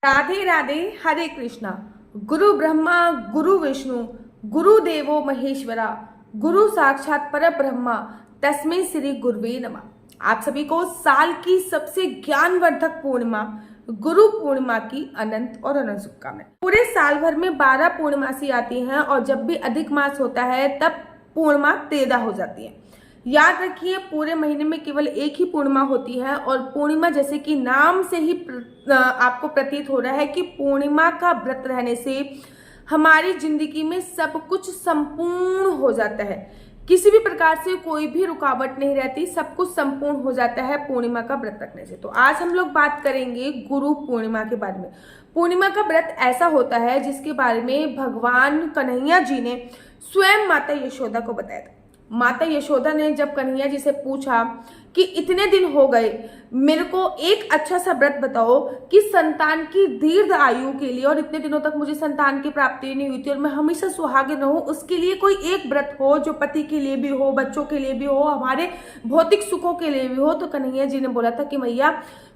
राधे राधे। हरे कृष्णा। गुरु ब्रह्मा गुरु विष्णु गुरु देवो महेश्वरा, गुरु साक्षात पर ब्रह्मा, तस्मै श्री गुरुवे नमः। आप सभी को साल की सबसे ज्ञानवर्धक पूर्णिमा गुरु पूर्णिमा की अनंत और अनंत शुभकामनाएं। पूरे साल भर में 12 पूर्णिमासी आती हैं और जब भी अधिक मास होता है तब पूर्णिमा 13 हो जाती है। याद रखिए, पूरे महीने में केवल एक ही पूर्णिमा होती है और पूर्णिमा जैसे कि नाम से ही आपको प्रतीत हो रहा है कि पूर्णिमा का व्रत रहने से हमारी जिंदगी में सब कुछ संपूर्ण हो जाता है। किसी भी प्रकार से कोई भी रुकावट नहीं रहती, सब कुछ संपूर्ण हो जाता है पूर्णिमा का व्रत रखने से। तो आज हम लोग बात करेंगे गुरु पूर्णिमा के बारे में। पूर्णिमा का व्रत ऐसा होता है जिसके बारे में भगवान कन्हैया जी ने स्वयं माता यशोदा को बताया था। माता यशोदा ने जब कन्हैया जी से पूछा कि इतने दिन हो गए, मेरे को एक अच्छा सा व्रत बताओ कि संतान की दीर्घ आयु के लिए, और इतने दिनों तक मुझे संतान की प्राप्ति नहीं हुई थी और मैं हमेशा सुहागिन रहूं, उसके लिए कोई एक व्रत हो जो पति के लिए भी हो, बच्चों के लिए भी हो, हमारे भौतिक सुखों के लिए भी हो। तो कन्हैया जी ने बोला था कि मैया,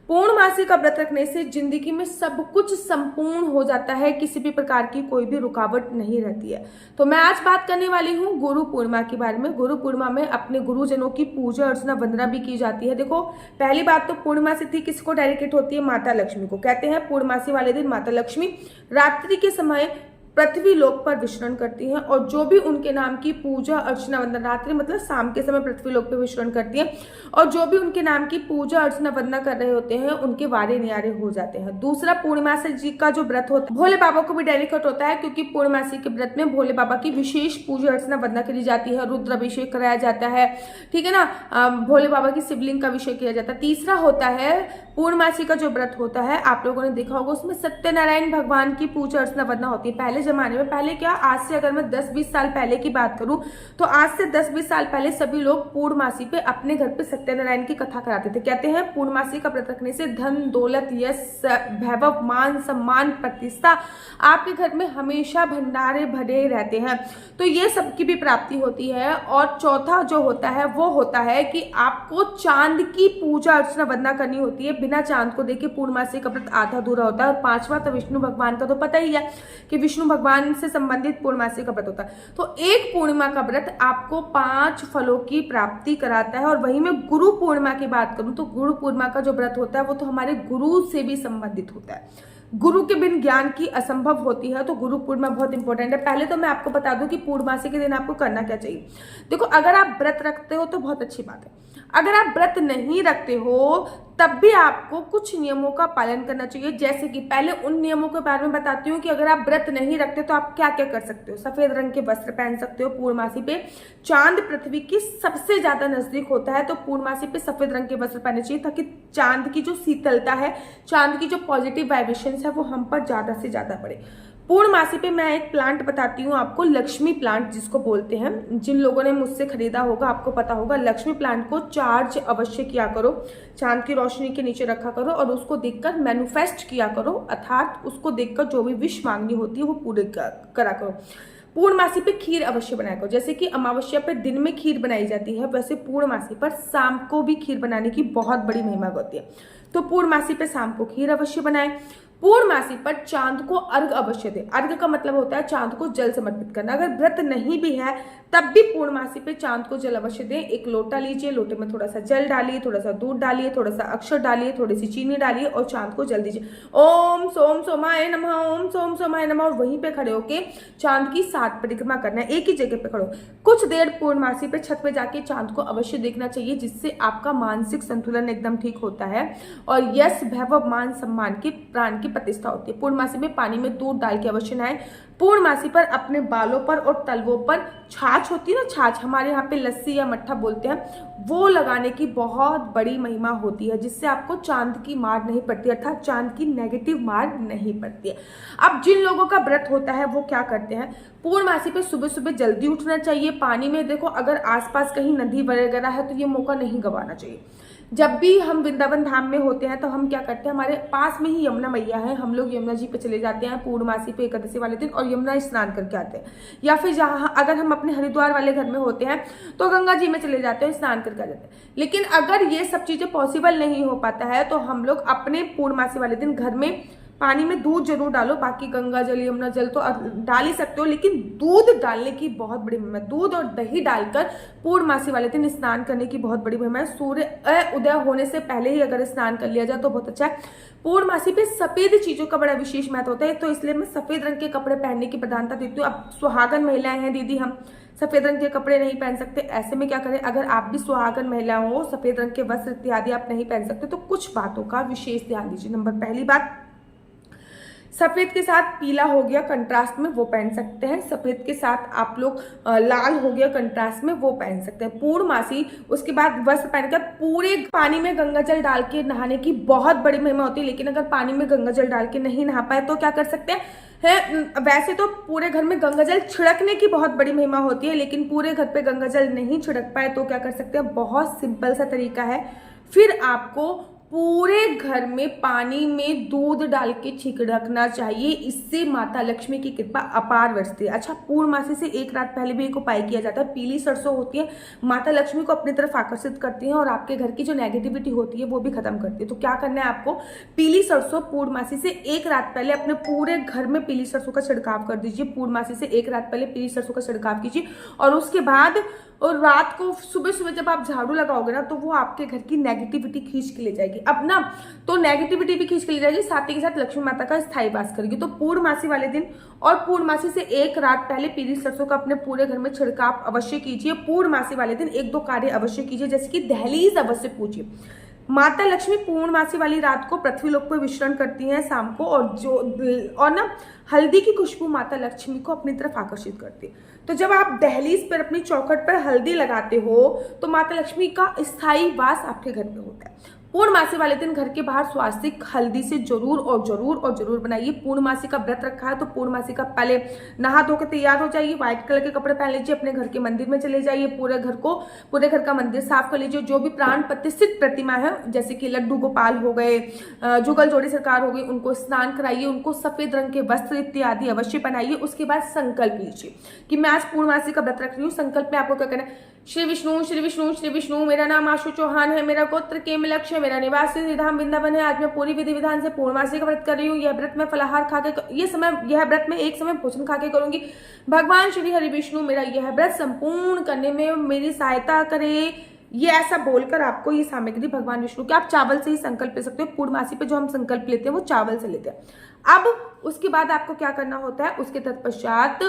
पूर्णमासी का व्रत रखने से जिंदगी में सब कुछ संपूर्ण हो जाता है, किसी भी प्रकार की कोई भी रुकावट नहीं रहती है। तो मैं आज बात करने वाली हूँ गुरु पूर्णिमा के बारे में। गुरु पूर्णिमा में अपने गुरुजनों की पूजा अर्चना वंदना भी की जाती है। देखो, पहली बात तो पूर्णिमा तिथि किसको डेडिकेट होती है? माता लक्ष्मी को। कहते हैं पूर्णमासी वाले दिन माता लक्ष्मी रात्रि के समय पृथ्वी लोक पर विचरण करती हैं और जो भी उनके नाम की पूजा अर्चना वंदना, रात्रि मतलब शाम के समय पृथ्वी लोक पर विचरण करती हैं, और जो भी उनके नाम की पूजा अर्चना वंदना कर रहे होते हैं उनके वारे न्यारे हो जाते हैं। दूसरा, पूर्णिमासी जी का जो व्रत होता है भोले बाबा को भी डेडिकेट होता है, क्योंकि पूर्णिमासी के व्रत में भोले बाबा की विशेष पूजा अर्चना वंदना करी जाती है, रुद्र अभिषेक कराया जाता है, ठीक है ना, भोले बाबा की शिवलिंग का अभिषेक किया जाता है। तीसरा होता है पूर्णमासी का जो व्रत होता है, आप लोगों ने देखा होगा, उसमें सत्यनारायण भगवान की पूजा अर्चना वंदना होती है। पहले जमाने में, पहले क्या, आज से अगर मैं 10-20 साल पहले की बात करूं तो आज से 10-20 साल पहले सभी लोग पूर्णमासी पे अपने घर पे सत्यनारायण की कथा कराते थे। कहते हैं पूर्णमासी का व्रत रखने से धन दौलत यश वैभव मान सम्मान प्रतिष्ठा आपके घर में हमेशा भंडारे भरे रहते हैं, तो ये सबकी भी प्राप्ति होती है। और चौथा जो होता है वो होता है कि आपको चांद की पूजा अर्चना वंदना करनी होती है। बिना चांद को देखे पूर्णमासी का व्रत आधा अधूरा होता है। और पांचवा तो विष्णु भगवान का तो पता ही है कि विष्णु भगवान से संबंधित पूर्णमासी का व्रत होता है। तो एक पूर्णिमा का व्रत आपको 5 फलों की प्राप्ति कराता है। और वहीं मैं गुरु पूर्णिमा की बात करूं तो गुरु पूर्णिमा का जो व्रत होता है वो तो हमारे गुरु से भी संबंधित होता है। गुरु के बिन ज्ञान की असंभव होती है, तो गुरु पूर्णिमा बहुत इंपॉर्टेंट है। पहले तो मैं आपको बता दूं कि पूर्णमासी के दिन आपको करना क्या चाहिए। देखो, अगर आप व्रत रखते हो तो बहुत अच्छी बात है। अगर आप व्रत नहीं रखते हो तब भी आपको कुछ नियमों का पालन करना चाहिए। जैसे कि पहले उन नियमों के बारे में बताती हूँ कि अगर आप व्रत नहीं रखते तो आप क्या क्या कर सकते हो। सफेद रंग के वस्त्र पहन सकते हो। पूर्णमासी पे चांद पृथ्वी की सबसे ज्यादा नजदीक होता है, तो पूर्णमासी पे सफेद रंग के वस्त्र पहनने चाहिए ताकि चांद की जो शीतलता है, चांद की जो पॉजिटिव वाइब्रेशन है वो हम पर ज्यादा से ज्यादा पड़े। पूर्णमासी पे मैं एक प्लांट बताती हूँ आपको, लक्ष्मी प्लांट जिसको बोलते हैं। जिन लोगों ने मुझसे खरीदा होगा आपको पता होगा। लक्ष्मी प्लांट को चार्ज अवश्य किया करो, चांद की रोशनी के नीचे रखा करो और उसको देखकर मैनिफेस्ट किया करो, अर्थात उसको देखकर जो भी विश मांगनी होती है वो पूरी करा करो। पूर्णमासी पे खीर अवश्य बनाया करो। जैसे कि अमावस्या पे दिन में खीर बनाई जाती है, वैसे पूर्णमासी पर शाम को भी खीर बनाने की बहुत बड़ी महिमा होती है। तो पूर्णमासी पे शाम को खीर अवश्य बनाएं। पूर्णमासी पर चांद को अर्घ अवश्य दे। अर्घ का मतलब होता है चांद को जल समर्पित करना। अगर व्रत नहीं भी है तब भी पूर्णमासी पे चांद को जल अवश्य दें। एक लोटा लीजिए, लोटे में थोड़ा सा जल डालिए, थोड़ा सा दूध डालिए, थोड़ा सा अक्षर डालिए, थोड़ी सी चीनी डालिए और चांद को जल दीजिए। ओम सोम सोमाय नमः, ओम सोम सोमाय नमः। और वहीं पे खड़े होके चांद की 7 परिक्रमा करना है, एक ही जगह पे खड़े हो। कुछ देर पूर्णमासी पे छत पे जाके चांद को अवश्य देखना चाहिए, जिससे आपका मानसिक संतुलन एकदम ठीक होता है और यश वैभव मान सम्मान की प्राण की प्रतिष्ठा होती है। पूर्णमासी में पानी में दूध डाल के अवश्य नहाएं। पूर्णमासी पर अपने बालों पर और तलवों पर छाछ होती है ना, छाछ हमारे यहाँ पे लस्सी या मट्ठा बोलते हैं, वो लगाने की बहुत बड़ी महिमा होती है, जिससे आपको चांद की मार नहीं पड़ती, अर्थात चांद की नेगेटिव मार नहीं पड़ती है। अब जिन लोगों का व्रत होता है वो क्या करते हैं, पूर्णमासी पे सुबह सुबह जल्दी उठना चाहिए। पानी में देखो, अगर आसपास कहीं नदी वगैरह है तो ये मौका नहीं गंवाना चाहिए। जब भी हम वृंदावन धाम में होते हैं तो हम क्या करते हैं, हमारे पास में ही यमुना मैया है, हम लोग यमुना जी पे चले जाते हैं पूर्णमासी पे एकादशी वाले दिन और यमुना स्नान करके आते हैं। या फिर जहाँ अगर हम अपने हरिद्वार वाले घर में होते हैं तो गंगा जी में चले जाते हैं, स्नान करके आ जाते हैं। लेकिन अगर ये सब चीजें पॉसिबल नहीं हो पाता है तो हम लोग अपने पूर्णमासी वाले दिन घर में पानी में दूध जरूर डालो, बाकी गंगा जल यमुना जल तो डाल ही सकते हो, लेकिन दूध डालने की बहुत बड़ी महिमा है। दूध और दही डालकर पूर्णमासी वाले दिन स्नान करने की बहुत बड़ी महिमा है। सूर्य उदय होने से पहले ही अगर स्नान कर लिया जाए तो बहुत अच्छा है। पूर्णमासी पे सफेद चीजों का बड़ा विशेष महत्व होता है, तो इसलिए मैं सफेद रंग के कपड़े पहनने की प्रधानता देती हूँ। अब सुहागन महिलाएं हैं दीदी, हम सफेद रंग के कपड़े नहीं पहन सकते, ऐसे में क्या करें? अगर आप भी सुहागन महिला हो, सफेद रंग के वस्त्र इत्यादि आप नहीं पहन सकते तो कुछ बातों का विशेष ध्यान दीजिए। नंबर पहली बात, सफेद के साथ पीला हो गया कंट्रास्ट में, वो पहन सकते हैं। सफेद के साथ आप लोग लाल हो गया कंट्रास्ट में, वो पहन सकते हैं। पूर्णमासी उसके बाद वस्त्र पहनकर पूरे पानी में गंगा जल डाल के नहाने की बहुत बड़ी महिमा होती है, लेकिन अगर पानी में गंगा जल डाल के नहीं नहा पाए तो क्या कर सकते हैं? वैसे तो पूरे घर में गंगा जल छिड़कने की बहुत बड़ी महिमा होती है, लेकिन पूरे घर पे गंगा जल नहीं छिड़क पाए तो क्या कर सकते हैं? बहुत सिंपल सा तरीका है। फिर आपको पूरे घर में पानी में दूध डाल के छिड़कना चाहिए, इससे माता लक्ष्मी की कृपा अपार बरसती है। अच्छा, पूर्णमासी से एक रात पहले भी एक उपाय किया जाता है। पीली सरसों होती है, माता लक्ष्मी को अपनी तरफ आकर्षित करती है और आपके घर की जो नेगेटिविटी होती है वो भी खत्म करती है। तो क्या करना है आपको? पीली सरसों पूर्णमासी से एक रात पहले अपने पूरे घर में पीली सरसों का छिड़काव कर दीजिए। पूर्णमासी से एक रात पहले पीली सरसों का छिड़काव कीजिए और उसके बाद और रात को सुबह सुबह जब आप झाड़ू लगाओगे ना तो वो आपके घर की नेगेटिविटी खींच के ले जाएगी। अब ना तो नेगेटिविटी भी खींच के ले जाएगी, साथ ही के साथ लक्ष्मी माता का स्थायी वास करेगी। तो पूर्णमासी वाले दिन और पूर्णमासी से एक रात पहले पीली सरसों का अपने पूरे घर में छिड़काव अवश्य कीजिए। पूर्णमासी वाले दिन एक दो कार्य अवश्य कीजिए, जैसे कि दहलीज अवश्य पूजिए। माता लक्ष्मी पूर्णमासी वाली रात को पृथ्वी लोक पर विचरण करती हैं शाम को, और ना हल्दी की खुशबू माता लक्ष्मी को अपनी तरफ आकर्षित करती है। तो जब आप दहलीज पर अपनी चौखट पर हल्दी लगाते हो तो माता लक्ष्मी का स्थायी वास आपके घर में होता है। पूर्णमासी वाले दिन घर के बाहर स्वास्तिक हल्दी से जरूर बनाइए। पूर्णमासी का व्रत रखा है तो पूर्णमासी का पहले नहा धो के तैयार हो जाइए, व्हाइट कलर के कपड़े पहन लीजिए, अपने घर के मंदिर में चले जाइए, पूरे घर का मंदिर साफ कर लीजिए। जो भी प्राण प्रतिष्ठित प्रतिमा है जैसे कि लड्डू गोपाल हो गए, जुगल जोड़ी सरकार हो गई, उनको स्नान कराइए, उनको सफेद रंग के वस्त्र इत्यादि अवश्य पहनाइए। उसके बाद संकल्प लीजिए कि मैं आज पूर्णमासी का व्रत रख रही हूँ। संकल्प में आपको क्या करना है? श्री विष्णु श्री विष्णु श्री विष्णु, मेरा नाम आशु चौहान है, मेरा गोत्र केमलक्ष है, मेरा निवास धाम वृंदावन है। आज मैं पूरी विधि विधान से पूर्णमासी का व्रत कर रही हूँ। यह व्रत मैं फलाहार खा के यह व्रत मैं एक समय भोजन खा के करूंगी। भगवान श्री हरि विष्णु मेरा यह व्रत संपूर्ण करने में मेरी सहायता करे। ये ऐसा बोलकर आपको ये सामग्री भगवान विष्णु के, आप चावल से ही संकल्प ले सकते हो। पूर्णमासी पे जो हम संकल्प लेते हैं वो चावल से लेते हैं। अब उसके बाद आपको क्या करना होता है? उसके तत्पश्चात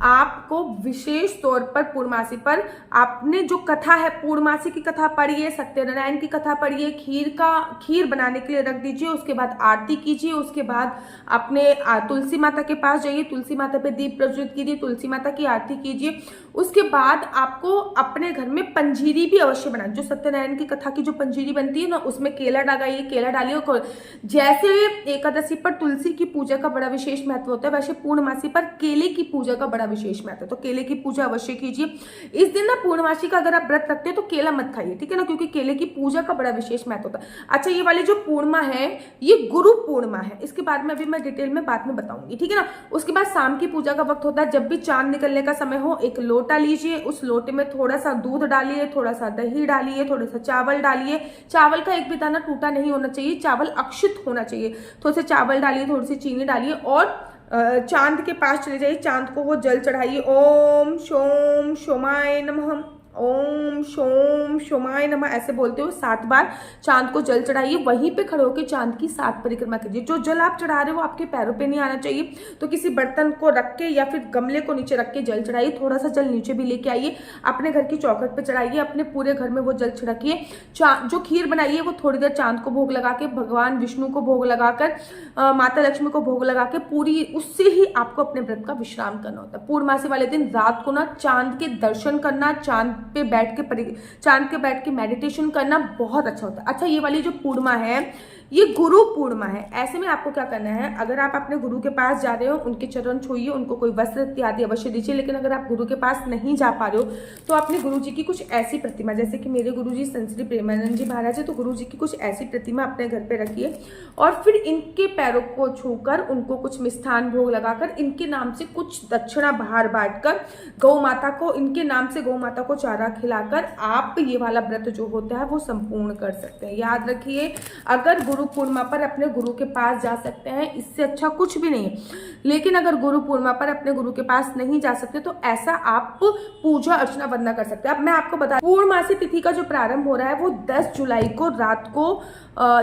आपको विशेष तौर पर पूर्णमासी पर आपने जो कथा है, पूर्णमासी की कथा पढ़िए, सत्यनारायण की कथा पढ़िए, खीर बनाने के लिए रख दीजिए। उसके बाद आरती कीजिए। उसके बाद अपने तुलसी माता के पास जाइए, तुलसी माता पे दीप प्रज्वलित कीजिए, तुलसी माता की आरती कीजिए। उसके बाद आपको अपने घर में पंजीरी भी अवश्य बनाए। जो सत्यनारायण की कथा की जो पंजीरी बनती है ना, उसमें केला डालिए, केला डालिए। जैसे एकादशी पर तुलसी की पूजा का बड़ा विशेष महत्व होता है, वैसे पूर्णमासी पर केले की पूजा का बड़ा विशेष महत्व है। तो केले की पूजा अवश्य कीजिए। इस दिन ना पूर्णमासी का अगर आप व्रत रखते हो तो केला मत खाइए, ठीक है ना, क्योंकि केले की पूजा का बड़ा विशेष महत्व होता है। अच्छा, ये वाली जो पूर्णिमा है ये गुरु पूर्णिमा है, इसके बाद में अभी मैं डिटेल में बाद में बताऊंगी, ठीक है ना। उसके बाद शाम की पूजा का वक्त होता है। जब भी चांद निकलने का समय हो, एक लोटा लीजिए, उस लोटे में थोड़ा सा दूध डालिए, थोड़ा सा दही डालिए, थोड़ा सा चावल डालिए। चावल का एक भी दाना टूटा नहीं होना चाहिए, चावल अक्षित होना चाहिए। थोड़े से चावल डालिए, थोड़ी सी चीनी डालिए और चांद के पास चले जाइए, चांद को वो जल चढ़ाइए। ओम शोम शोमाय नमः, ओम शोम शोमाय नमः ऐसे बोलते हो 7 बार चांद को जल चढ़ाइए। वहीं पे खड़े होकर चांद की 7 परिक्रमा कीजिए। जो जल आप चढ़ा रहे हो वो आपके पैरों पे नहीं आना चाहिए, तो किसी बर्तन को रख के या फिर गमले को नीचे रख के जल चढ़ाइए। थोड़ा सा जल नीचे भी लेके आइए, अपने घर की चौखट पे चढ़ाइए, अपने पूरे घर में वो जल छिड़किए। जो खीर बनाइए वो थोड़ी देर चांद को भोग लगा के, भगवान विष्णु को भोग लगाकर, माता लक्ष्मी को भोग लगा के पूरी उससे ही आपको अपने व्रत का विश्राम करना होता है। पूर्णमासी वाले दिन रात को ना चांद के दर्शन करना, चांद पे बैठ के मेडिटेशन करना बहुत अच्छा होता है। अच्छा, ये वाली जो पूर्णिमा है ये गुरु पूर्णिमा है। ऐसे में आपको क्या करना है? अगर आप अपने गुरु के पास जा रहे हो, उनके चरण छूइए, उनको कोई वस्त्र इत्यादि अवश्य दीजिए। लेकिन अगर आप गुरु के पास नहीं जा पा रहे हो तो अपने गुरु जी की कुछ ऐसी प्रतिमा, जैसे कि मेरे गुरु जी संत श्री प्रेमानंद जी महाराज है, तो गुरु जी की कुछ ऐसी प्रतिमा अपने घर पे रखिए और फिर इनके पैरों को छूकर उनको कुछ मिष्ठान भोग लगाकर इनके नाम से कुछ दक्षिणा बाहर बांटकर गौ माता को, इनके नाम से गौ माता को चारा खिलाकर आप ये वाला व्रत जो होता है वो संपूर्ण कर सकते हैं। याद रखिए, अगर गुरु पूर्णिमा पर अपने गुरु के पास जा सकते हैं, इससे अच्छा कुछ भी नहीं है। लेकिन अगर गुरु पूर्णिमा पर अपने गुरु के पास नहीं जा सकते तो ऐसा आप पूजा अर्चना वंदना कर सकते हैं। अब मैं आपको बता, पूर्णमासी तिथि का जो प्रारंभ हो रहा है वो 10 जुलाई को रात को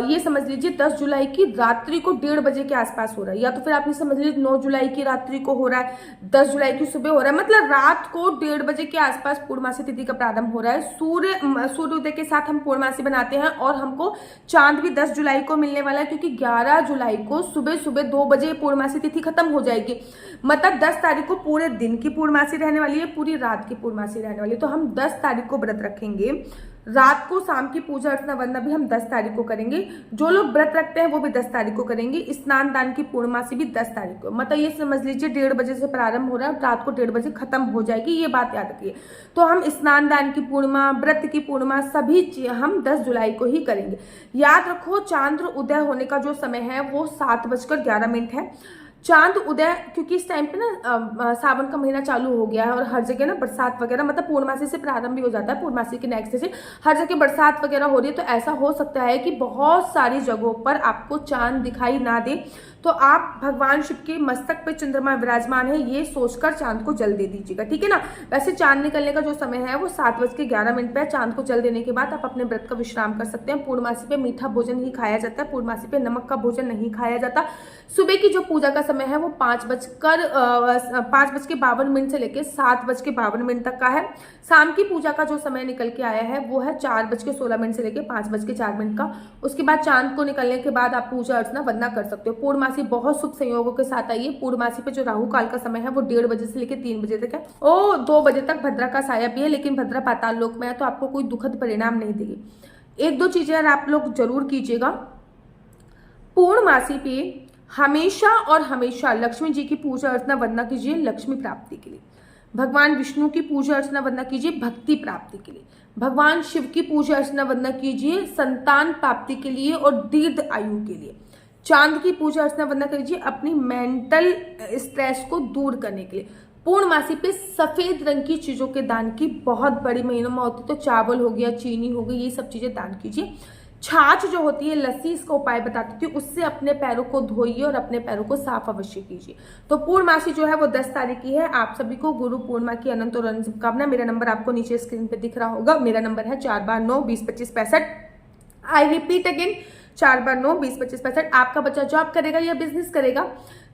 ये समझ लीजिए 10 जुलाई की रात्रि को 1:30 बजे के आसपास हो रहा है, या तो फिर आप ये समझ लीजिए 9 जुलाई की रात्रि को हो रहा है, 10 जुलाई की सुबह हो रहा है, मतलब रात को 1:30 बजे के आसपास पूर्णमासी तिथि का प्रारंभ हो रहा है। सूर्योदय के साथ हम पूर्णमासी बनाते हैं और हमको चांद भी 10 जुलाई को मिलने वाला है, क्योंकि 11 जुलाई को सुबह सुबह 2 बजे पूर्णमासी तिथि खत्म हो जाएगी। मतलब 10 तारीख को पूरे दिन की पूर्णमासी रहने वाली है, पूरी रात की पूर्णमासी रहने वाली है। तो हम 10 तारीख को व्रत रखेंगे, रात को शाम की पूजा अर्चना वंदना भी हम 10 तारीख को करेंगे। जो लोग व्रत रखते हैं वो भी 10 तारीख को करेंगे। स्नान दान की पूर्णमासी भी 10 तारीख को, मतलब ये समझ लीजिए 1:30 बजे से प्रारंभ हो रहा है, रात को 1:30 बजे खत्म हो जाएगी, ये बात याद रखिए। तो हम स्नान दान की पूर्णिमा, व्रत की पूर्णिमा सभी हम 10 जुलाई को ही करेंगे। याद रखो, चांद्र उदय होने का जो समय है वो 7:11 है। चांद उदय, क्योंकि इस टाइम पे ना सावन का महीना चालू हो गया है और हर जगह ना बरसात वगैरह, मतलब पूर्णमासी से प्रारंभ भी हो जाता है, पूर्णमासी के नेक्स्ट से हर जगह बरसात वगैरह हो रही है। तो ऐसा हो सकता है कि बहुत सारी जगहों पर आपको चांद दिखाई ना दे, तो आप भगवान शिव के मस्तक पे चंद्रमा विराजमान है ये सोचकर चांद को जल दे दीजिएगा, ठीक है ना। वैसे चांद निकलने का जो समय है वो 7:11 पे है। चांद को जल देने के बाद आप अपने व्रत का विश्राम कर सकते हैं। पूर्णमासी पे मीठा भोजन ही खाया जाता है, पूर्णमासी पे नमक का भोजन नहीं खाया जाता। सुबह की जो पूजा का समय है वो 5:52 से लेकर 7:52 तक का है। शाम की पूजा का जो समय निकल के आया है वो है 4:16 से लेकर 5:04 का। उसके बाद चांद को निकलने के बाद आप पूजा अर्चना वंदना कर सकते हो। पूर्णमासी बहुत शुभ संयोगों के साथ आई है। पूर्णमासी पे जो राहु काल का समय है वो 1:30 बजे से लेकर 3 बजे तक है। 2 बजे तक भद्रा का साया भी है, लेकिन भद्रा पाताल लोक में है तो आपको कोई दुखद परिणाम नहीं देगी। 1-2 चीजें आप लोग जरूर कीजिएगा। पूर्णमासी पे हमेशा और हमेशा लक्ष्मी जी की पूजा अर्चना वंदना कीजिए लक्ष्मी प्राप्ति के लिए। भगवान विष्णु की पूजा अर्चना वंदना कीजिए भक्ति प्राप्ति के लिए। भगवान शिव की पूजा अर्चना वंदना कीजिए संतान प्राप्ति के लिए और दीर्घ आयु के लिए। चांद की पूजा अर्चना वंदना कीजिए अपनी मेंटल स्ट्रेस को दूर करने के लिए। पूर्णमासी पे सफेद रंग की चीजों के दान की बहुत बड़ी महीनों में होती है, तो चावल हो गया, चीनी हो गई, ये सब चीजें दान कीजिए। छाछ जो होती है, लस्सी, इसका उपाय बताती हूँ, उससे अपने पैरों को धोइए और अपने पैरों को साफ अवश्य कीजिए। तो पूर्णमासी जो है वो 10 तारीख की है। आप सभी को गुरु पूर्णिमा की अनंत और अनंत शुभकामना। मेरा नंबर आपको नीचे स्क्रीन पे दिख रहा होगा। मेरा नंबर है 4/9-20-25-65। I repeat again, 4/9-20-25-65। आपका बच्चा जॉब करेगा या बिजनेस करेगा?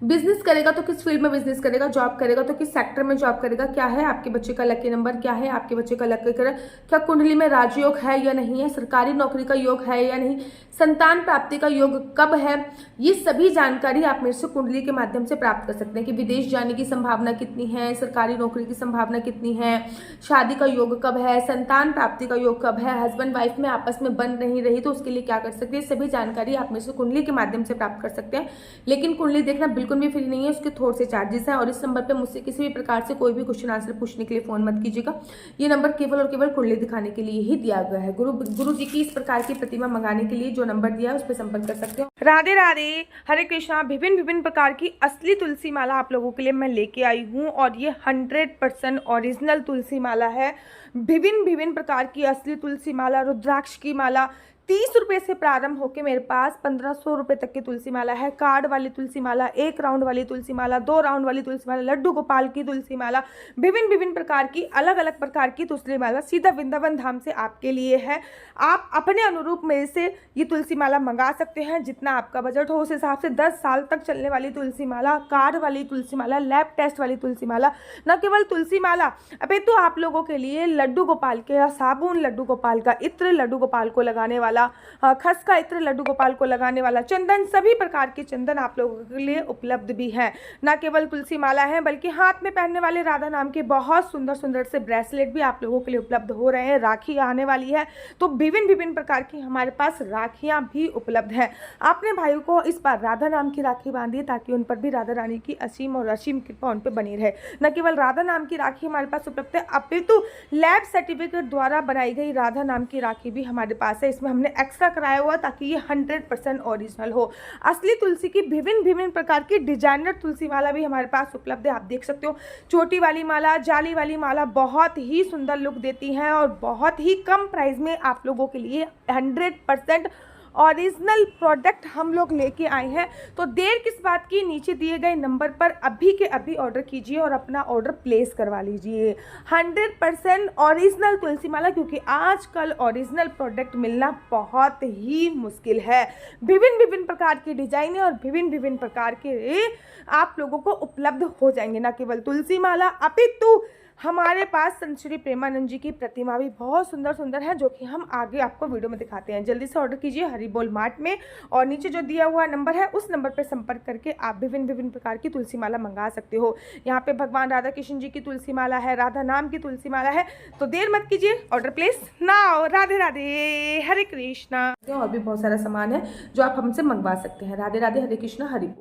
बिजनेस करेगा तो किस फील्ड में बिजनेस करेगा, जॉब करेगा तो किस सेक्टर में जॉब करेगा, क्या है आपके बच्चे का लकी नंबर, क्या है आपके बच्चे का लकी कलर, क्या कुंडली में राजयोग है या नहीं है, सरकारी नौकरी का योग है या नहीं, संतान प्राप्ति का योग कब है, ये सभी जानकारी आप मेरे से कुंडली के माध्यम से प्राप्त कर सकते हैं कि विदेश जाने की संभावना कितनी है, सरकारी नौकरी की संभावना कितनी है, शादी का योग कब है, संतान प्राप्ति का योग कब है, हस्बैंड वाइफ में आपस में बन नहीं रही तो उसके लिए क्या कर सकते हैं, सभी जानकारी आप मेरे से कुंडली के माध्यम से प्राप्त कर सकते हैं। लेकिन कुंडली देखना बिल्कुल भी फ्री नहीं है, उसके थोड़े से चार्जेस हैं। और इस नंबर पे मुझसे किसी भी प्रकार से कोई भी क्वेश्चन आंसर पूछने के लिए फोन मत कीजिएगा। ये नंबर केवल और केवल कुंडली दिखाने के लिए ही दिया गया है। गुरु जी की इस प्रकार की प्रतिमा मंगाने के लिए जो नंबर दिया है उस पर संपर्क कर सकते हो। राधे राधे, हरे कृष्णा। विभिन्न प्रकार की असली तुलसी माला आप लोगों के लिए मैं लेके आई हूँ और ये 100% ओरिजिनल तुलसी माला है। विभिन्न प्रकार की असली तुलसी माला, रुद्राक्ष की माला 30 रुपये से प्रारंभ होकर मेरे पास 1500 रुपये तक की तुलसी माला है। कार्ड वाली तुलसी माला, 1 राउंड वाली तुलसी माला, 2 राउंड वाली तुलसी माला, लड्डू गोपाल की तुलसी माला, विभिन्न प्रकार की अलग अलग प्रकार की तुलसी माला सीधा वृंदावन धाम से आपके लिए है। आप अपने अनुरूप मेरे से ये तुलसी माला मंगा सकते हैं, जितना आपका बजट हो उस हिसाब से। 10 साल तक चलने वाली तुलसी माला, कार्ड वाली तुलसी माला, लैब टेस्ट वाली तुलसी माला, न केवल तुलसी माला, अबे तो आप लोगों के लिए लड्डू गोपाल के साबुन, लड्डू गोपाल का इत्र, लड्डू गोपाल को लगाने वाला खस का इत्र, लड्डू गोपाल को लगाने वाला चंदन, सभी प्रकार के चंदन आप लोगों के लिए उपलब्ध भी हैं। न केवल तुलसी माला है बल्कि हाथ में पहनने वाले राधा नाम के बहुत सुंदर से ब्रेसलेट भी आप लोगों के लिए उपलब्ध हो रहे हैं। राखी आने वाली है तो विभिन्न प्रकार की हमारे पास राखियां भी उपलब्ध हैं। आपने भाइयों को इस बार राधा नाम की राखी बांधी ताकि उन पर भी राधा रानी की असीम और असीम कृपा उन पर बनी रहे। न केवल राधा नाम की राखी हमारे पास उपलब्ध है, अपितु लैब सर्टिफिकेट द्वारा बनाई गई राधा नाम की राखी भी हमारे पास है। इसमें हमने एक्स्ट्रा कराया हुआ ताकि ये 100% ओरिजिनल हो। असली तुलसी की विभिन्न प्रकार की डिजाइनर तुलसी माला भी हमारे पास उपलब्ध है। आप देख सकते हो चोटी वाली माला, जाली वाली माला बहुत ही सुंदर लुक देती हैं और बहुत ही कम प्राइस में आप लोगों के लिए 100% ओरिजिनल प्रोडक्ट हम लोग लेके आए हैं। तो देर किस बात की, नीचे दिए गए नंबर पर अभी के अभी ऑर्डर कीजिए और अपना ऑर्डर प्लेस करवा लीजिए। 100% ओरिजिनल तुलसी माला, क्योंकि आजकल ओरिजिनल प्रोडक्ट मिलना बहुत ही मुश्किल है। विभिन्न विभिन्न प्रकार की डिजाइनें और विभिन्न विभिन्न प्रकार के आप लोगों को उपलब्ध हो जाएंगे। न केवल तुलसी माला अपितु हमारे पास संत श्री प्रेमानंद जी की प्रतिमा भी बहुत सुंदर सुंदर है, जो कि हम आगे आपको वीडियो में दिखाते हैं। जल्दी से ऑर्डर कीजिए हरि बोल मार्ट में, और नीचे जो दिया हुआ नंबर है उस नंबर पर संपर्क करके आप विभिन्न विभिन्न प्रकार की तुलसी माला मंगा सकते हो। यहाँ पे भगवान राधा कृष्ण जी की तुलसी माला है, राधा नाम की तुलसी माला है। तो देर मत कीजिए, order place now. Radhe Radhe, Hare Krishna. और भी बहुत सारा सामान है जो आप हमसे मंगवा सकते हैं। राधे राधे, हरे कृष्णा, हरि बोल।